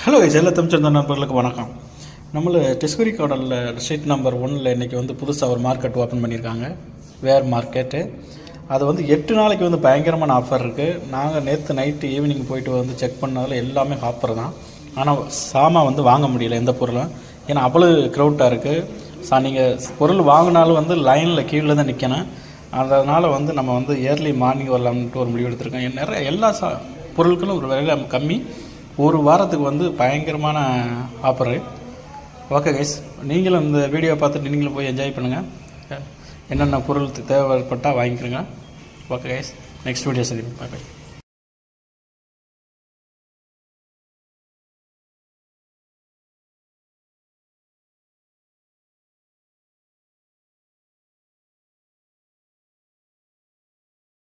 Hello எல்லா தமிழ்ச்சந்த நண்பர்களுக்கு வணக்கம். நம்மள டிஸ்கவரி கார்டனில் ஸ்ட்ரீட் நம்பர் 1 இன்றைக்கி வந்து புதுசாக ஒரு மார்க்கெட் ஓப்பன் பண்ணியிருக்காங்க. வேர் மார்க்கெட்டு. அது வந்து 8 நாளைக்கு வந்து பயங்கரமான ஆஃபர் இருக்குது. நாங்கள் நேற்று நைட்டு ஈவினிங் போயிட்டு வந்து செக் பண்ணதில் எல்லாமே ஆஃபர் தான். ஆனால் சாமான் வந்து வாங்க முடியல எந்த பொருளும். ஏன்னா அவ்வளோ க்ரௌட்டாக இருக்குது. நீங்கள் பொருள் வாங்கினாலும் வந்து லைனில் கீழே தான் நிற்கணும். அதனால் வந்து நம்ம வந்து ஏர்லி மார்னிங் வரலாம்னுட்டு ஒரு முடிவு எடுத்திருக்கோம். நிறைய எல்லா பொருட்களும் ஒரு விலை கம்மி. ஒரு வாரத்துக்கு வந்து பயங்கரமான ஆஃபரு. ஓகே கைஸ், நீங்களும் இந்த வீடியோ பார்த்துட்டு நீங்களும் போய் என்ஜாய் பண்ணுங்கள். என்னென்ன பொருள் தேவைப்பட்டால் வாங்கிக்கிறங்க. ஓகே கைஸ், நெக்ஸ்ட் வீடியோ சந்திப்போம். பாய் பாய்.